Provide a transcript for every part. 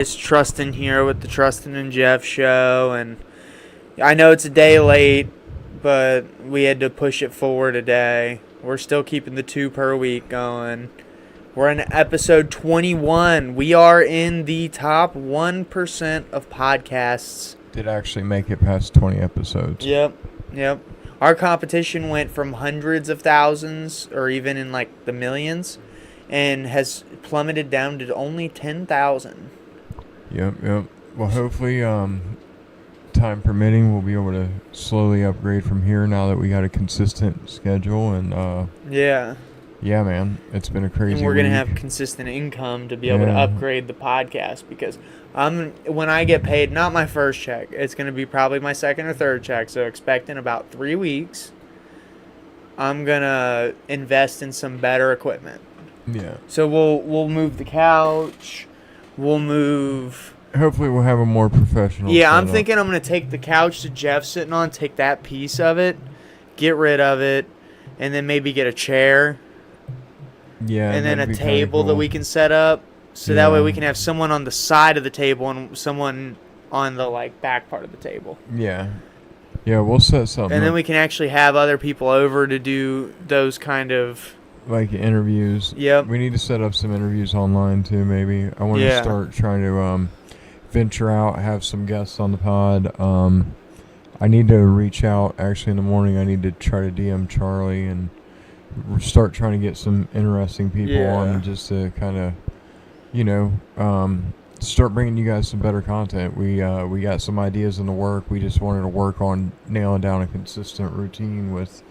It's Trustin here with the Trustin and Jeff show, and I know it's a day late, but we had to push it forward a day. We're still keeping the 2 per week going. We're in episode 21. We are in the top 1% of podcasts. Did actually make it past 20 episodes. Yep. Our competition went from hundreds of thousands, or even in like the millions, and has plummeted down to only 10,000. Yep. Well, hopefully, time permitting, we'll be able to slowly upgrade from here now that we got a consistent schedule. And, Yeah, man, it's been a crazy and we're going to week. have consistent income to be able to upgrade the podcast, because when I get paid, not my first check, it's going to be probably my second or third check, so expect in about 3 weeks, I'm going to invest in some better equipment. Yeah. So we'll move the couch. Hopefully we'll have a more professional Yeah, I'm setup. thinking I'm going to take the couch that Jeff's sitting on, take that piece of it, get rid of it, and then maybe get a chair. Yeah. And then a that'd be table kinda that cool. we can set up. So that way we can have someone on the side of the table and someone on the back part of the table. Yeah, we'll set something And then up, we can actually have other people over to do those kind of... like interviews. Yep. We need to set up some interviews online too, maybe. I want to Yeah. start trying to venture out, have some guests on the pod. I need to reach out, actually in the morning, I need to try to DM Charlie and start trying to get some interesting people on, just to kind of, start bringing you guys some better content. We got some ideas in the work. We just wanted to work on nailing down a consistent routine with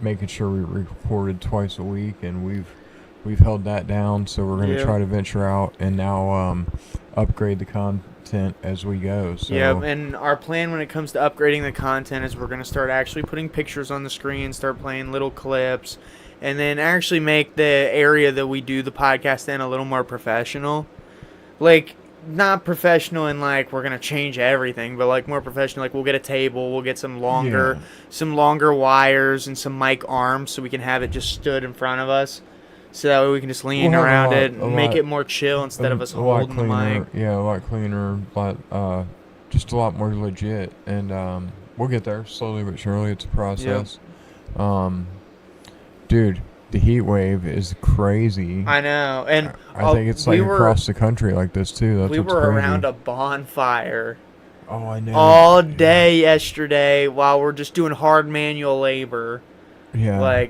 making sure we recorded twice a week, and we've held that down. So we're going to try to venture out and now upgrade the content as we go. So and our plan when it comes to upgrading the content is we're going to start actually putting pictures on the screen, start playing little clips, and then actually make the area that we do the podcast in a little more professional. Not professional in we're going to change everything, but more professional. We'll get a table, we'll get some longer wires and some mic arms so we can have it just stood in front of us. So that way we can just lean around it and make it more chill instead of us holding the mic. Yeah, a lot cleaner, just a lot more legit. And we'll get there slowly but surely. It's a process. Dude, the heat wave is crazy. I know. And I think it's across the country like this too. That's we what's were crazy. around a bonfire Oh, I know. all day yesterday while we're just doing hard manual labor. Yeah.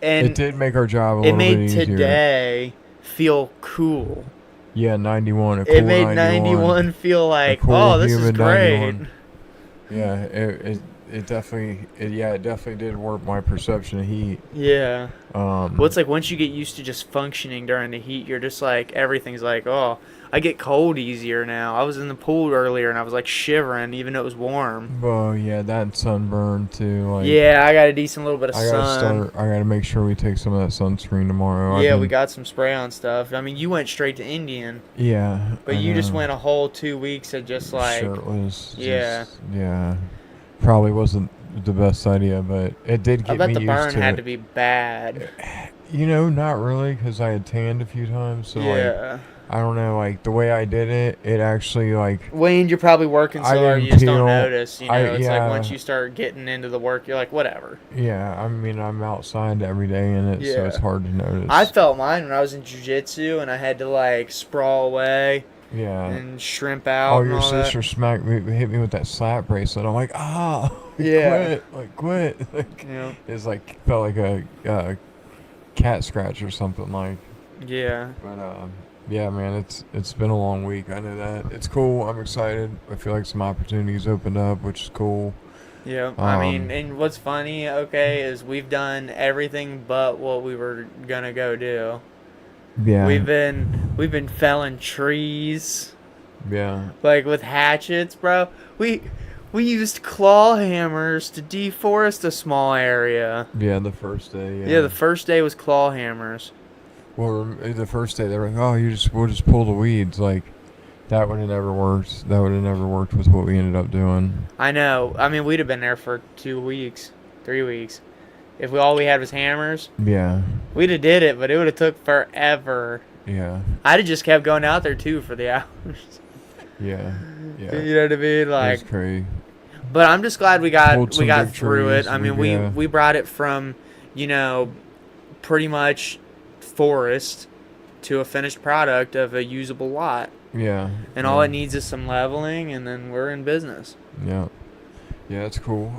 It did make our job a little bit easier. It made today feel cool. Yeah, 91. It made 91 feel like, cool, this is humid great. 91. Yeah, it definitely did warp my perception of heat. Yeah. Well, it's once you get used to just functioning during the heat, you're just everything's I get cold easier now. I was in the pool earlier and I was shivering even though it was warm. Well, yeah, that sunburn too. Yeah, I got a decent little bit of sun. I gotta make sure we take some of that sunscreen tomorrow. Yeah, we got some spray on stuff. I mean, you went straight to Indian. Yeah. But you just went a whole 2 weeks of just shirtless. Yeah. Yeah. Probably wasn't the best idea, but it did get me used to it. I bet the burn had to be bad. Not really, because I had tanned a few times. So I don't know, the way I did it, it actually, Wayne, you're probably working so hard you just don't notice, It's once you start getting into the work, you're whatever. Yeah, I mean, I'm outside every day in it, so it's hard to notice. I felt mine when I was in jiu-jitsu, and I had to, sprawl away. Yeah. And shrimp out. Oh, your sister hit me with that slap bracelet. I'm like, quit. It's felt like a cat scratch or something Yeah. But yeah, man, it's been a long week. I know that. It's cool. I'm excited. I feel like some opportunities opened up, which is cool. Yeah. I mean, and what's funny, is we've done everything but what we were gonna go do. Yeah. We've been felling trees. Yeah. With hatchets, bro. We used claw hammers to deforest a small area. Yeah, the first day. Yeah, the first day was claw hammers. Well, the first day they were like, "Oh, we'll just pull the weeds." That would have never worked. That would have never worked with what we ended up doing. I know. I mean, we'd have been there for 2 weeks, 3 weeks. If all we had was hammers. Yeah. We'd have did it, but it would have took forever. Yeah. I'd have just kept going out there too for the hours. Yeah. Yeah. You know what I mean? That's Like, crazy. but I'm just glad we Pulled got some big through it. trees. I mean, we brought it from, you know, pretty much forest to a finished product of a usable lot. Yeah. And all it needs is some leveling, and then we're in business. Yeah. Yeah, it's cool.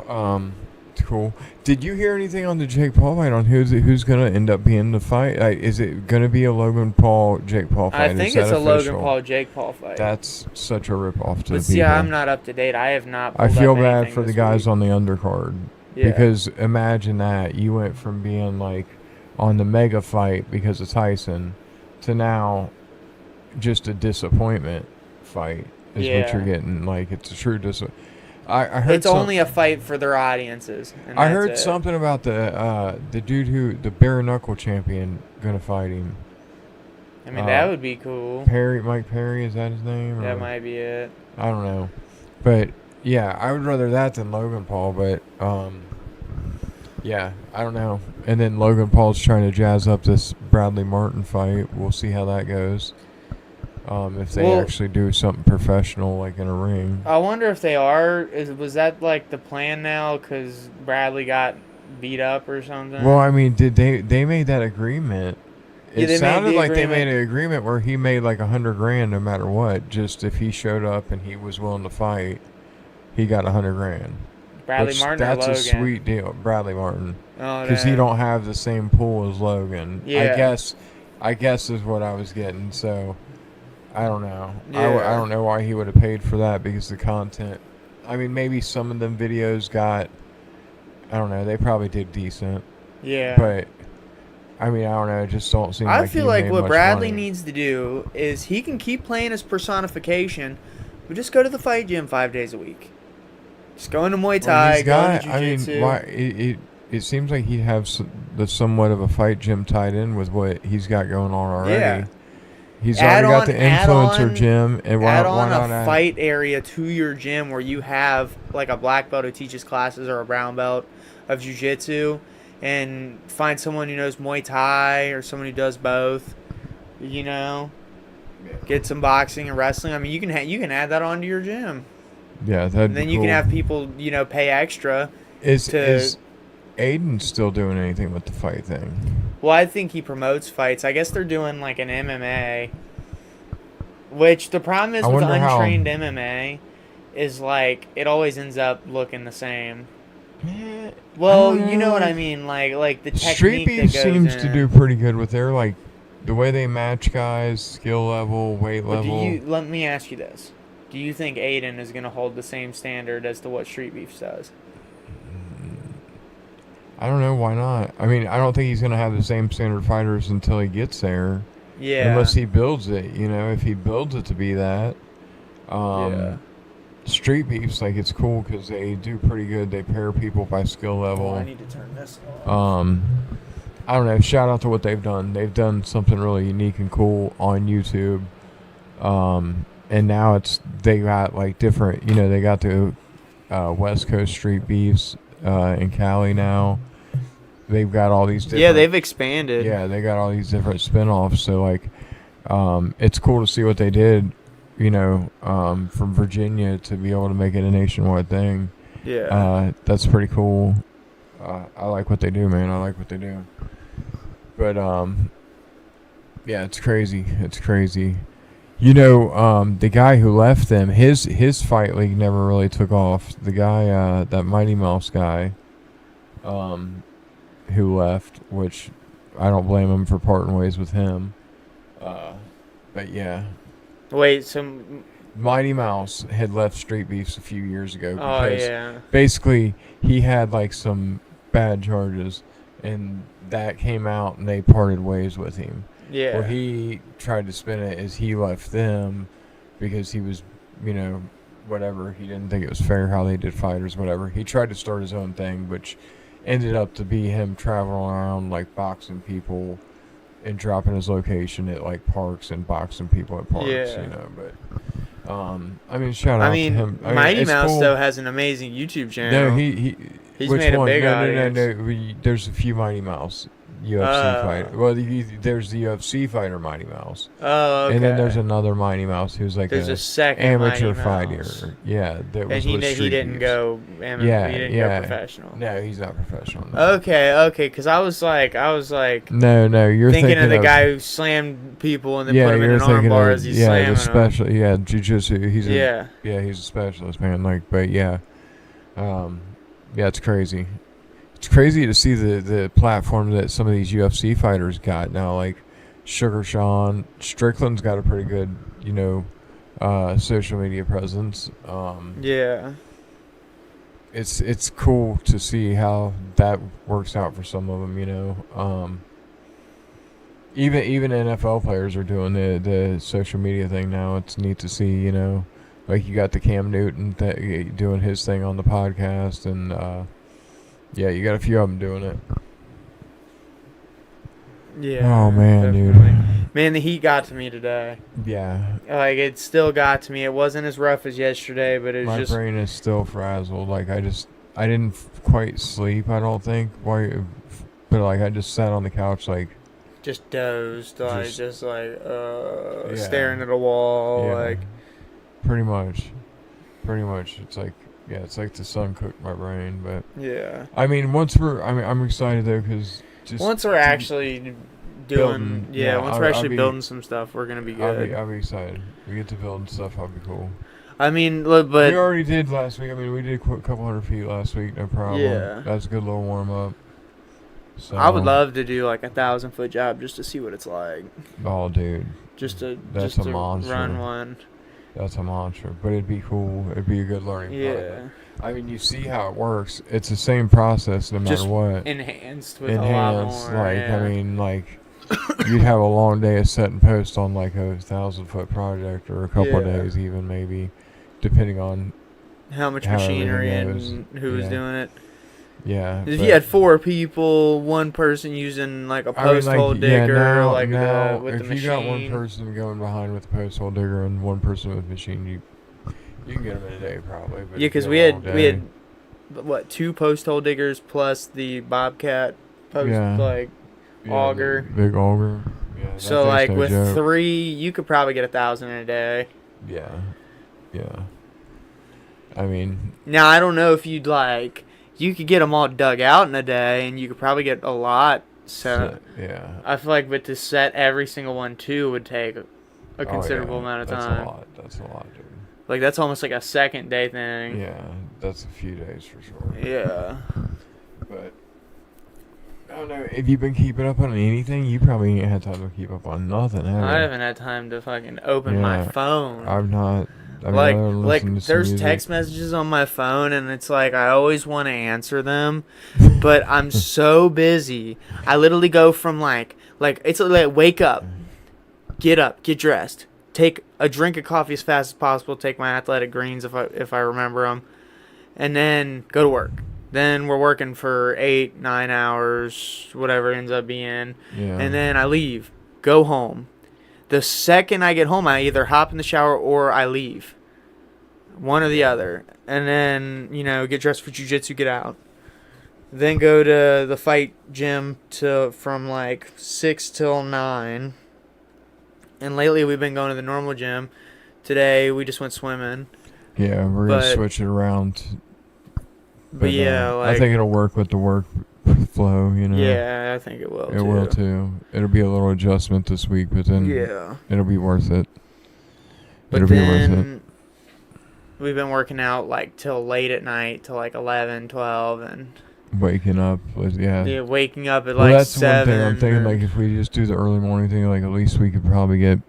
It's cool. Did you hear anything on the Jake Paul fight on who's gonna end up being the fight? Is it gonna be a Logan Paul Jake Paul fight? I think it's a Logan Paul Jake Paul fight. That's such a ripoff to the But see, people. I'm not up to date. I have not. I pulled feel up bad anything for the this guys week. on the undercard Yeah. because imagine that you went from being like on the mega fight because of Tyson to now just a disappointment fight is what you're getting. Like, it's a true disappointment. I heard it's only a fight for their audiences. And I that's heard it. something about the dude the bare knuckle champion gonna fight him. I mean, that would be cool. Mike Perry, is that his name? That might be it. I don't know, but yeah, I would rather that than Logan Paul. But yeah, I don't know. And then Logan Paul's trying to jazz up this Bradley Martin fight. We'll see how that goes. If they actually do something professional, like in a ring. I wonder if they are. Was that like the plan now? Because Bradley got beat up or something. Well, I mean, did they made that agreement? It sounded like they made an agreement where he made like $100,000 no matter what. Just if he showed up and he was willing to fight, he got $100,000. Bradley Martin. That's or a Logan? sweet deal, Bradley Martin. Oh, because he don't have the same pool as Logan. Yeah. I guess is what I was getting. So. I don't know. Yeah. I don't know why he would have paid for that because the content. I mean, maybe some of them videos got. I don't know. They probably did decent. Yeah. But I mean, I don't know. It just don't seem. I like feel he like made what much Bradley money. needs to do is he can keep playing his personification, but just go to the fight gym 5 days a week. Just go into Muay Thai, go into jiu-jitsu. I mean, why? It seems like he'd have the somewhat of a fight gym tied in with what he's got going on already. Yeah. He's already got the influencer gym, and why on not a fight area to your gym where you have like a black belt who teaches classes or a brown belt of jiu-jitsu, and find someone who knows Muay Thai or someone who does both. You know, get some boxing and wrestling. I mean, you can add that onto your gym. Yeah, that'd and then be you cool. can have people pay extra. Is Aiden still doing anything with the fight thing? Well, I think he promotes fights. I guess they're doing like an MMA. Which the problem is with untrained MMA is like it always ends up looking the same. Well, you know what I mean, like the technique Street Beef that goes seems in. to do pretty good with their like the way they match guys, skill level, weight level. Let me ask you this: do you think Aiden is going to hold the same standard as to what Street Beef does? I don't know. Why not? I mean, I don't think he's going to have the same standard fighters until he gets there. Yeah. Unless he builds it, if he builds it to be that. Yeah. Street Beef's like it's cool because they do pretty good. They pair people by skill level. I need to turn this off. I don't know. Shout out to what they've done. They've done something really unique and cool on YouTube. And now they got like different. They got the West Coast Street Beefs in Cali now. They've got all these different... Yeah, they've expanded. Yeah, they got all these different spin-offs. So, like, it's cool to see what they did, from Virginia to be able to make it a nationwide thing. Yeah. That's pretty cool. I like what they do, man. I like what they do. But, yeah, it's crazy. It's crazy. The guy who left them, his fight league never really took off. The guy, that Mighty Mouse guy, who left, which I don't blame him for parting ways with him. But yeah. Wait, so Mighty Mouse had left Street Beefs a few years ago because basically he had like some bad charges, and that came out, and they parted ways with him. Yeah. Well, he tried to spin it as he left them because he was, whatever. He didn't think it was fair how they did fighters, whatever. He tried to start his own thing, which ended up to be him traveling around, like, boxing people and dropping his location at, like, parks and boxing people at parks, But, I mean, shout out to him. Mighty Mouse, though, has an amazing YouTube channel. No, he's made a big audience. No. There's a few Mighty Mouse. UFC fighter. Well, there's the UFC fighter Mighty Mouse. Oh, okay. And then there's another Mighty Mouse who's like there's a second amateur Mighty Mouse. fighter. Yeah, that was And with he didn't go. Yeah, he didn't go professional. No, he's not professional. No. Okay. Because I was like, no, you're thinking of the guy who slammed people and then put him in an armbar as he's slamming the special, them. yeah, jiu-jitsu. He's yeah, he's a specialist, man. Like, but yeah, it's crazy. It's crazy to see the platform that some of these UFC fighters got now. Like Sugar Sean Strickland's got a pretty good, social media presence. yeah. It's cool to see how that works out for some of them. Even NFL players are doing the social media thing now. It's neat to see. Like you got the Cam Newton doing his thing on the podcast, and you got a few of them doing it. Yeah. Oh man, definitely. dude. Man, the heat got to me today. Yeah. Like it still got to me. It wasn't as rough as yesterday, but it was My brain is still frazzled. Like I didn't quite sleep. I don't think. But like I just sat on the couch like. Just dozed, like staring at a wall, like. Pretty much. It's like the sun cooked my brain, but. Yeah. I mean, I'm excited though, because once we're actually doing, once we're actually building some stuff, we're gonna be good. I'll be excited. We get to build stuff. I'll be cool. I mean, look, but we already did last week. I mean, we did a couple 100 feet last week, no problem. Yeah. That's a good little warm up. So, I would love to do like a 1,000-foot job just to see what it's like. Oh, dude. That's a monster. Run one. That's a monster, but it'd be cool. It'd be a good learning project. I mean, you see how it works. It's the same process no matter what. Enhanced with a lot more. I mean, like you'd have a long day of set and post on like a 1,000-foot project, or a couple of days even, maybe, depending on how much machinery and who was doing it. Yeah. If you had 4 people, one person using like a post hole digger, with the machine. If you got one person going behind with the post hole digger and one person with the machine, you can get them in a day probably. But because we had what, 2 post hole diggers plus the Bobcat post auger, big auger. Yeah. So like with joke. 3, you could probably get 1,000 in a day. Yeah. I mean, now I don't know if you'd like. You could get them all dug out in a day, and you could probably get a lot set. Yeah. I feel like, but to set every single one too would take a considerable amount of time. That's a lot, dude. Like that's almost like a second day thing. Yeah, that's a few days for sure. Yeah. But I don't know if you've been keeping up on anything. You probably ain't had time to keep up on nothing. I haven't had time to fucking open my phone. I've not. I mean, there's text messages on my phone, and it's like I always want to answer them, but I'm so busy. I literally go from like it's like wake up, get dressed, take a drink of coffee as fast as possible, take my athletic greens if I remember them, and then go to work. Then we're working for 8-9 hours, whatever it ends up being, and then I leave, go home. The second I get home, I either hop in the shower or I leave. One or the other. And then, get dressed for jiu-jitsu, get out. Then go to the fight gym from like 6 till 9. And lately we've been going to the normal gym. Today we just went swimming. Yeah, we're going to switch it around. But I think it'll work with the work flow, Yeah, I think it will too. It will too. It'll be a little adjustment this week, but then it'll be worth it. It'll be worth it. We've been working out like till late at night, till like 11, 12, and waking up waking up at like 7. That's one thing I'm thinking. Like if we just do the early morning thing, like at least we could probably get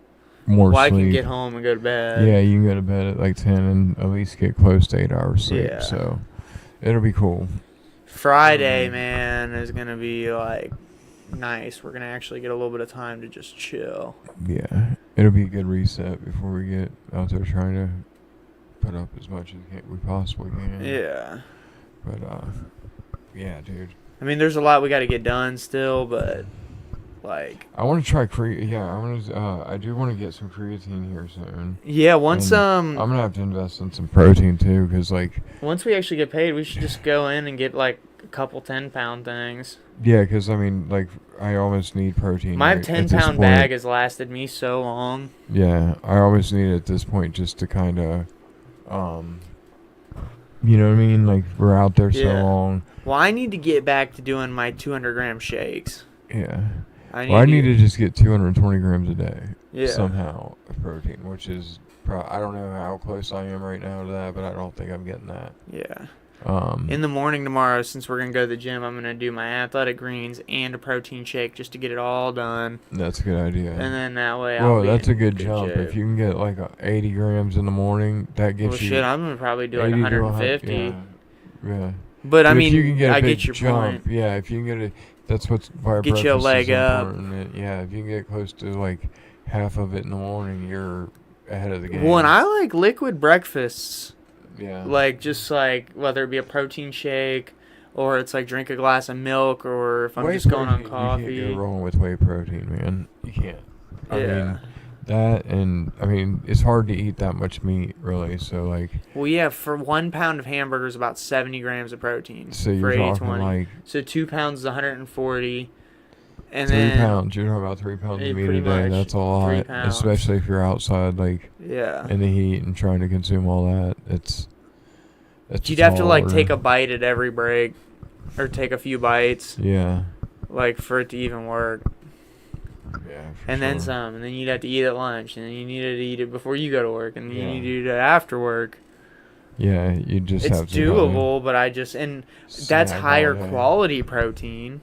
more sleep. I can get home and go to bed. Yeah, you can go to bed at like 10 and at least get close to 8 hours sleep. Yeah. So it'll be cool. Friday, man, is gonna be like nice. We're gonna actually get a little bit of time to just chill. Yeah, it'll be a good reset before we get out there trying to put up as much as we possibly can. Yeah. But yeah, dude. I mean, there's a lot we got to get done still, but like. I want to try I do want to get some creatine here soon. Yeah, once I'm gonna have to invest in some protein too, because like. Once we actually get paid, we should just go in and get like a couple 10-pound things. Yeah, because I mean, like, I almost need protein. My Right, at this 10-pound point. bag has lasted me so long. Yeah, I always need it at this point just to kind of, you know what I mean? Like, we're out there so Yeah. long. Well, I need to get back to doing my 200-gram shakes. Yeah. I need to just get 220 grams a day. Yeah. Somehow of protein, which is, I don't know how close I am right now to that, but I don't think I'm getting that. Yeah. Um, In the morning tomorrow, since we're going to go to the gym, I'm going to do my athletic greens and a protein shake just to get it all done. That's a good idea. And then that way Well, I'll be that's in a good jump. shape. If you can get like 80 grams in the morning, that gives you... Well, shit, I'm going to probably do like 80 to 150. Yeah. But, I If mean, you can get a I big get your jump, point. yeah, if you can get that's why Get you a breakfast leg is up. important. Yeah, if you can get close to like half of it in the morning, you're ahead of the game. Well, and I like liquid breakfasts. Yeah. Like, just like, whether it be a protein shake or it's like drink a glass of milk or if I'm just going on coffee. You can't go wrong with whey protein, man. You can't. I mean, that and, I mean, it's hard to eat that much meat, really, so like... Well, yeah, for 1 pound of hamburgers, about 70 grams of protein. So for you're talking 820. like... So 2 pounds is 140. And 3 then, pounds. You're talking about 3 pounds Yeah, of meat pretty a day. much. That's a 3 lot, pounds. especially if you're outside, like, Yeah. in the heat and trying to consume all that. It's You'd have to, like, harder. take a bite at every break. Or take a few bites. Yeah. Like, for it to even work. Yeah, And then some. And then you'd have to eat at lunch. And then you needed to eat it before you go to work. And then you need to eat it after work. Yeah, you just It's have to... doable, but I just... And that's snack higher all day. quality protein.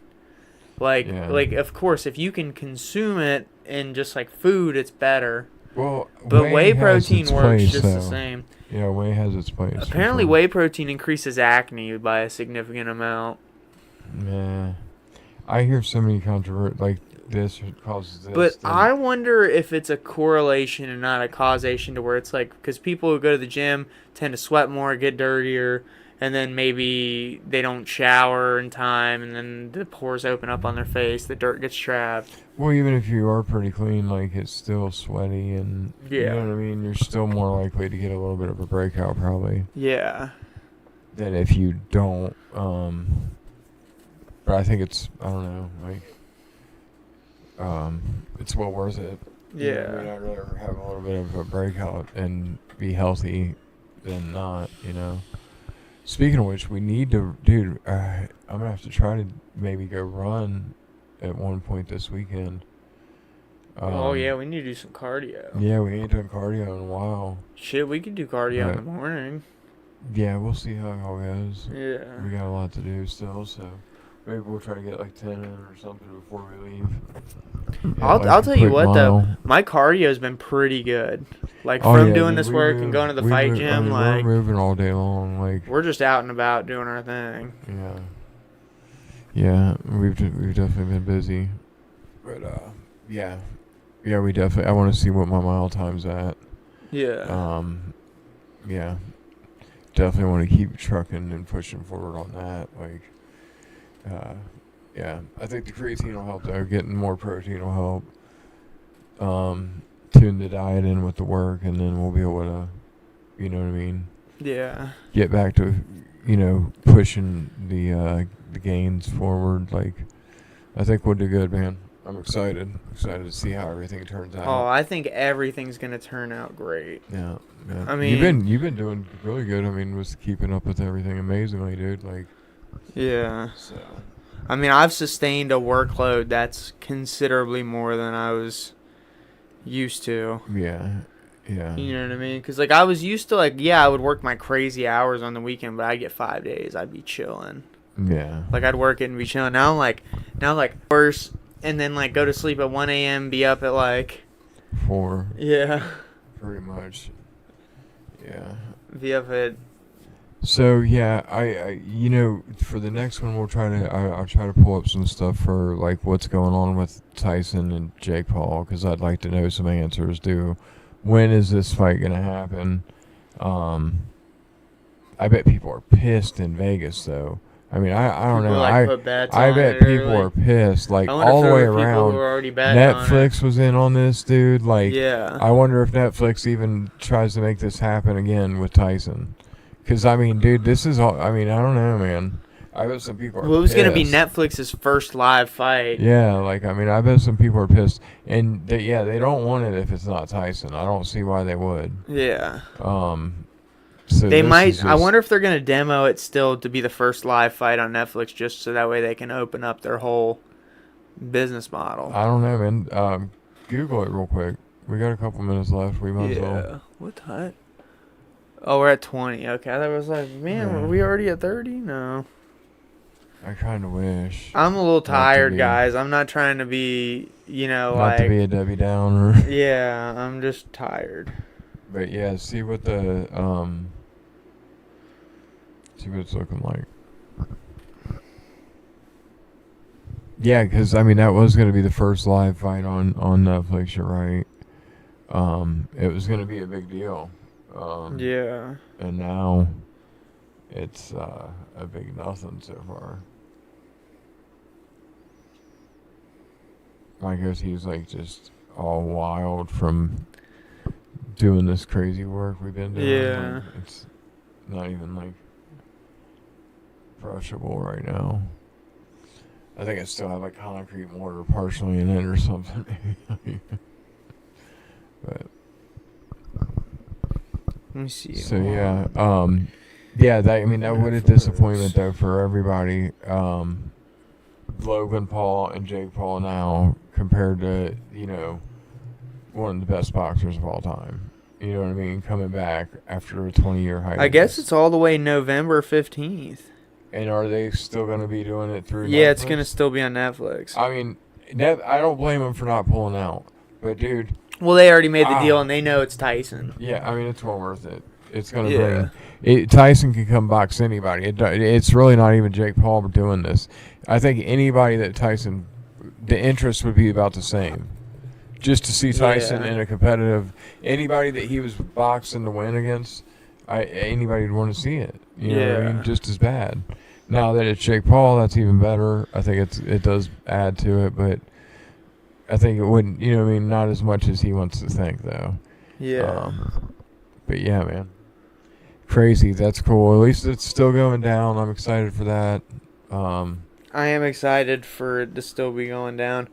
Like, Yeah. like, of course, if you can consume it in just, like, food, it's better. Well, But whey has protein its works place, just the though. same. Yeah, whey has its place. for Apparently, sure. whey protein increases acne by a significant amount. Yeah. I hear so many like this causes this. But then- I wonder if it's a correlation and not a causation to where it's like, because people who go to the gym tend to sweat more, get dirtier, and then maybe they don't shower in time, and then the pores open up on their face, the dirt gets trapped. Well, even if you are pretty clean, like, it's still sweaty and... You Yeah. know what I mean? You're still more likely to get a little bit of a breakout, probably, Yeah. than if you don't. But I think it's... I don't know, like... It's well worth it. You know what I mean? Yeah. I'd rather have a little bit of a breakout and be healthy than not, you know? Speaking of which, we need to... Dude, I'm going to have to try to maybe go run at one point this weekend. Oh, yeah, we need to do some cardio. Yeah, we ain't done cardio in a while. Shit, we could do cardio Right. in the morning. Yeah, we'll see how it all goes. Yeah. We got a lot to do still, so maybe we'll try to get like 10 in or something before we leave. Yeah, I'll like I'll a tell you quick what, though. mile. My cardio's been pretty good. Like, Oh, from yeah, doing dude, this we work move- and going to the we fight move- I gym, mean, like, we're moving all day long, like... we're just out and about doing our thing. Yeah. Yeah, we've definitely been busy. But, yeah. Yeah, we definitely... I want to see what my mile time's at. Yeah. Yeah. Definitely want to keep trucking and pushing forward on that. Like, yeah. I think the creatine will help, though. Getting more protein will help. Tune the diet in with the work, and then we'll be able to, you know what I mean? Yeah. Get back to, you know, pushing the gains forward. Like, I think we'll do good, man. I'm excited. Excited to see how everything turns out. Oh, I think everything's going to turn out great. Yeah. I mean... you've been doing really good. I mean, with keeping up with everything amazingly, dude. Like, Yeah. so. I mean, I've sustained a workload that's considerably more than I was used to. Yeah. You know what I mean? Because, like, I was used to, like, yeah, I would work my crazy hours on the weekend, but I'd get 5 days. I'd be chilling. Yeah. Like, I'd work it and be chilling. Now, worse, and then, like, go to sleep at 1 a.m., be up at, like... 4. Yeah. Pretty much. Yeah. Be up at... So yeah, I you know, for the next one I'll try to pull up some stuff for like what's going on with Tyson and Jake Paul, because I'd like to know some answers. When is this fight gonna happen? I bet people are pissed in Vegas though. I mean, I don't People, know. like, put bets I on bet it people early. are pissed, like I wonder all if the there way were people around. who were already betting on it. Netflix was in on this, dude. Like, Yeah. I wonder if Netflix even tries to make this happen again with Tyson. Because, I mean, dude, this is all... I mean, I don't know, man. I bet some people are Well, it was going to be pissed. Netflix's first live fight. Yeah, like, I mean, I bet some people are pissed. And, they don't want it if it's not Tyson. I don't see why they would. Yeah. So They this might. is I just- wonder if they're going to demo it still to be the first live fight on Netflix, just so that way they can open up their whole business model. I don't know, man. Google it real quick. We got a couple minutes left. We might as well. What time? Oh, we're at 20. Okay, I was like, man, Yeah. were we already at 30? No. I kind of wish. I'm a little to tired, be- guys. I'm not trying to be, Not like. to be a Debbie Downer. Yeah, I'm just tired. But yeah, see what the see what it's looking like. Yeah, because I mean that was going to be the first live fight on Netflix. You're right. It was going to be a big deal. Yeah. And now it's a big nothing so far. I guess he's like just all wild from doing this crazy work we've been doing. Yeah. Like, it's not even like brushable right now. I think I still have like concrete mortar partially in it or something. But Let me see. so yeah, that would a disappointment though for everybody. Logan Paul and Jake Paul now compared to one of the best boxers of all time. You know what I mean? Coming back after a 20-year hiatus. I guess it's all the way November 15th. And are they still going to be doing it through? Yeah, Netflix? it's going to still be on Netflix. I mean, I don't blame them for not pulling out. But dude, Well, they already made the deal, and they know it's Tyson. yeah, I mean it's well worth it. It's going to Yeah. bring. Tyson can come box anybody. It's really not even Jake Paul doing this. I think anybody that Tyson, the interest would be about the same. Just to see Tyson Yeah. in a competitive, anybody that he was boxing to win against, anybody would want to see it. You know what I Yeah. mean? Just as bad. Now that it's Jake Paul, that's even better. I think it does add to it, but I think it wouldn't. You know what I mean? Not as much as he wants to think, though. Yeah. But yeah, man. Crazy. That's cool. At least it's still going down. I'm excited for that. I am excited for it to still be going down.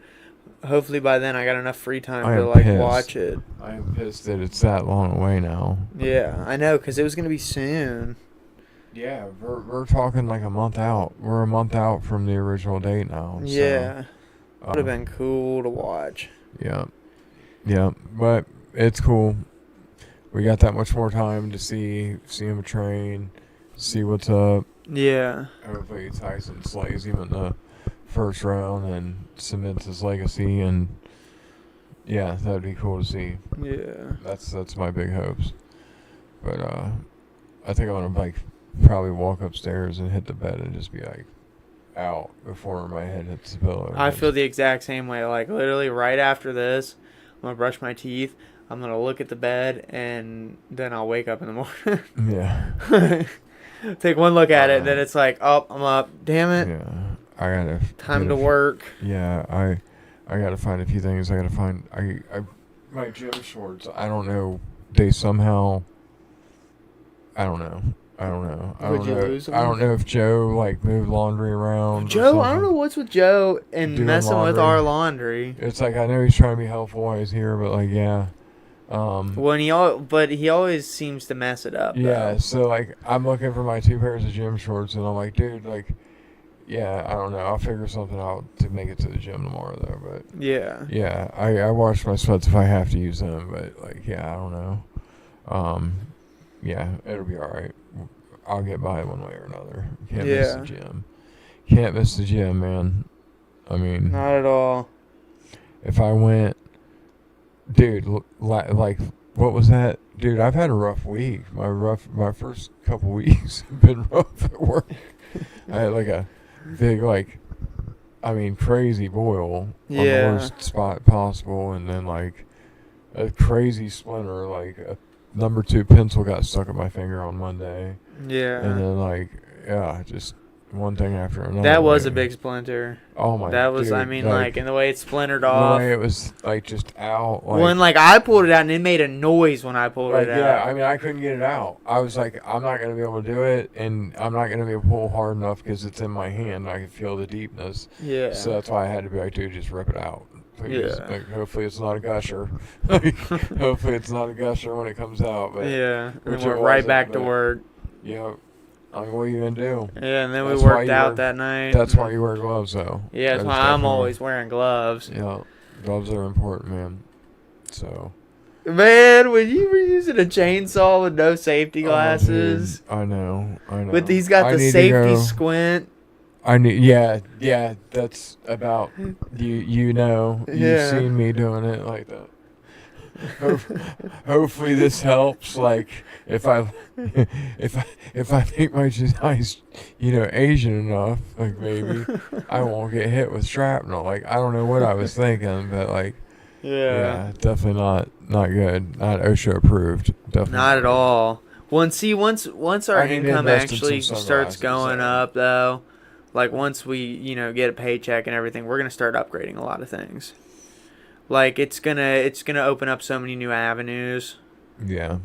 Hopefully by then I got enough free time I to am like pissed. watch it. I am pissed that it's that long away now. Yeah, I know, because it was going to be soon. Yeah, we're talking like a month out. We're a month out from the original date now. So, Yeah. Would have been cool to watch. Yeah. Yeah, but it's cool. We got that much more time to see him train, see what's up. Yeah. Hopefully Tyson slays him in the first round and cements his legacy, and yeah, that'd be cool to see. Yeah. That's my big hopes. But I think I'm gonna probably walk upstairs and hit the bed and just be like out before my head hits the pillow. I feel the exact same way. Like, literally right after this, I'm going to brush my teeth. I'm going to look at the bed, and then I'll wake up in the morning. Yeah. Take one look at it, then it's like, oh, I'm up. Damn it. Yeah. I gotta Time to work. Yeah, I gotta find a few things. I gotta find my gym shorts. I don't know. They somehow. I don't know. Would you lose them? I don't know if Joe moved laundry around. or Joe, I don't something. know what's with Joe and Doing messing with laundry. our laundry. It's like I know he's trying to be helpful while he's here, but yeah. But he always seems to mess it up. Yeah, though. so I'm looking for my 2 pairs of gym shorts, and I'm like, dude, yeah, I don't know. I'll figure something out to make it to the gym tomorrow, though. But Yeah. yeah, I wash my sweats if I have to use them, but yeah, I don't know. Yeah, it'll be all right. I'll get by one way or another. Can't miss the gym. Can't miss the gym, man. I mean, Not at all. if I went, dude, what was that? Dude, I've had a rough week. My first couple weeks have been rough at work. I had a big crazy boil on the worst spot possible, and then a crazy splinter, a number 2 pencil got stuck in my finger on Monday. Yeah. And then just one thing after another. That was like, a big splinter. Oh my! That was, dude, I mean, like, and the way it splintered off. The way it was like just out. Like, when like I pulled it out and it made a noise when I pulled like, it out. yeah, I mean, I couldn't get it out. I was like, I'm not gonna be able to do it, and I'm not gonna be able to pull hard enough because it's in my hand. I can feel the deepness. Yeah. So that's why I had to be like, dude, just rip it out. Please. Yeah. Like, hopefully it's not a gusher. Like, hopefully it's not a gusher when it comes out. But yeah. And which then we're it right wasn't, back to but- work. Yeah. I mean, what are you gonna do? Yeah, and then That's we why worked you out wear- that night. That's why you wear gloves, though. Yeah, that's That why is I'm definitely- always wearing gloves. Yeah, gloves are important, man. So. Man, when you were using a chainsaw with no safety glasses, Oh, dude, I know. but he's got I the need to safety go- squint. I need, yeah. That's about you. You know, you've Yeah. seen me doing it like that. Hopefully this helps. Like if I make my eyes, Asian enough, like maybe I won't get hit with shrapnel. Like I don't know what I was thinking, but like yeah, definitely not good. Not OSHA approved. Definitely Not at all. Well, and see, once our I need to income invest in actually some starts sunglasses, going so. up, though, like once we get a paycheck and everything, we're gonna start upgrading a lot of things. Like it's gonna open up so many new avenues. Yeah,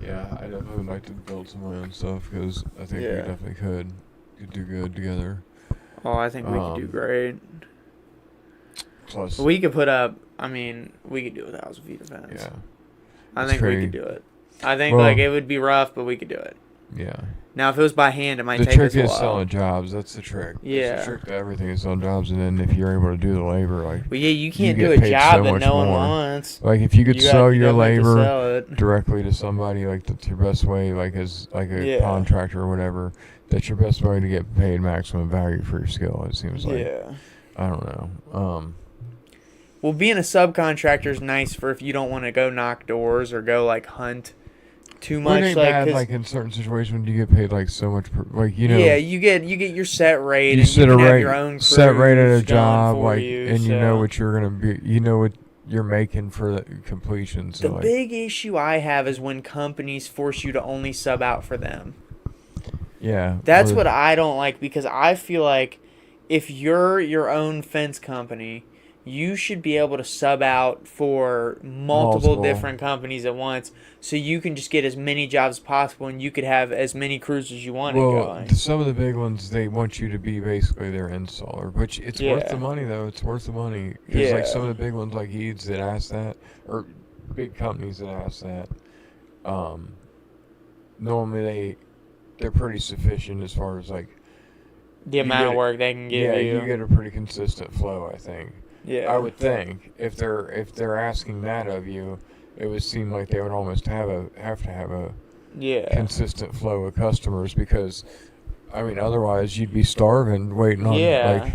I definitely would like to build some of my own stuff because I think we Yeah. definitely could do good together. Oh, I think we could do great. Plus, We could put up. I mean, we could do 1,000 feet of fence. yeah, I it's think we pretty- could do it. I think Well- like it would be rough, but we could do it. yeah. Now, if it was by hand, it might The take trick us a is while. selling jobs. That's the trick. Yeah. The trick to everything is selling jobs, and then if you're able to do the labor, like Well, yeah, you can't get do a paid job so that much no one more. wants. if you could sell your definitely have to labor sell it. directly to somebody, like that's your best way, like as like a Yeah. contractor or whatever. That's your best way to get paid maximum value for your skill. It seems like. Yeah. I don't know. Well, being a subcontractor is nice for if you don't want to go knock doors or go like hunt too Well, it much. ain't Like, bad, 'cause- like in certain situations when you get paid like so much, yeah, you get your set rate, you and set you a can have rate, your own set rate at crews a going job, for like, you, and you know so. what you're gonna be, you know what you're making for the completion. So The like, big issue I have is when companies force you to only sub out for them. yeah, That's or- what I don't like because I feel like if you're your own fence company, you should be able to sub out for multiple different companies at once so you can just get as many jobs as possible and you could have as many crews as you wanted going. Some of the big ones, they want you to be basically their installer, which it's worth the money though. It's worth the money because like some of the big ones like Eads that ask that, or big companies that ask that, normally they're pretty sufficient as far as like The amount of work they can give yeah, you. you get a pretty consistent flow, I think. Yeah. I would think if they're asking that of you, it would seem like they would almost have to have a consistent flow of customers because, I mean, otherwise you'd be starving waiting on like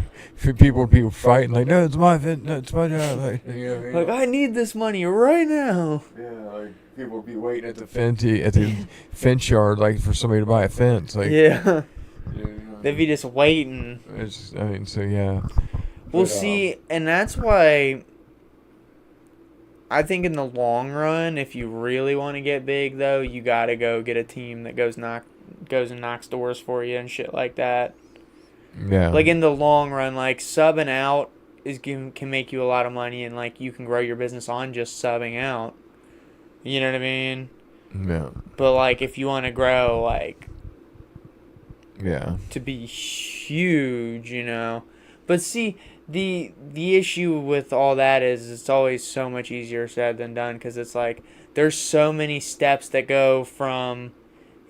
people would be fighting like no, it's my job. Like, you know what I mean? Like I need this money right now. Yeah, like people would be waiting at the fence yard like for somebody to buy a fence. Like Yeah. you know, They'd be just waiting. it's, I mean, so yeah. Well, But, see, and that's why I think in the long run, if you really want to get big, though, you got to go get a team that goes and knocks doors for you and shit like that. Yeah. Like, in the long run, like, subbing out can make you a lot of money, and, like, you can grow your business on just subbing out. You know what I mean? Yeah. But, like, if you want to grow, like, Yeah. to be huge, But see, the issue with all that is it's always so much easier said than done because it's like there's so many steps that go from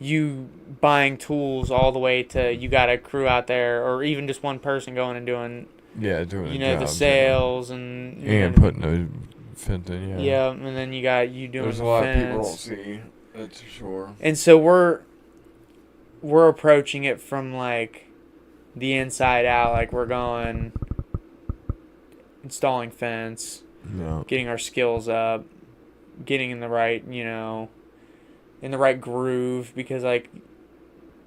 you buying tools all the way to you got a crew out there or even just one person going and doing Doing the jobs, sales and putting a fence in. yeah, and then you got you doing There's a lot of people don't see. That's for sure. and so we're approaching it from like the inside out, like we're going installing fence, No. getting our skills up, getting in the right, in the right groove because like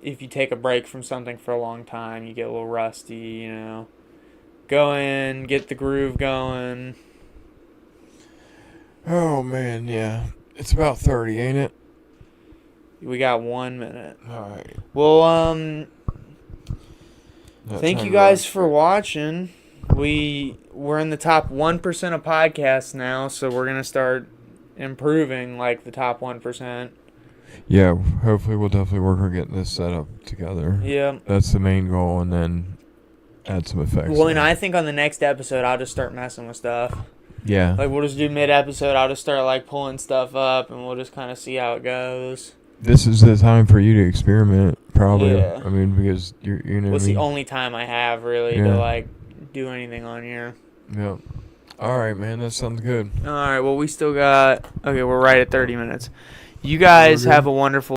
if you take a break from something for a long time, you get a little rusty, Go in, get the groove going. Oh man, yeah. It's about 30, ain't it? We got 1 minute. All right. Well, Thank you guys for watching. We're in the top 1% of podcasts now, so we're gonna start improving like the top 1%. Yeah, hopefully we'll definitely work on getting this set up together. Yeah. That's the main goal, and then add some effects. Well, and I think on the next episode, I'll just start messing with stuff. Yeah. Like, we'll just do mid-episode. I'll just start, like, pulling stuff up, and we'll just kind of see how it goes. This is the time for you to experiment, probably. Yeah. I mean, because you know. Well, it's the only time I have, really, to, like, do anything on here. Yeah. All right, man. That sounds good. All right. Well, we still got... Okay, we're right at 30 minutes. You guys have a wonderful...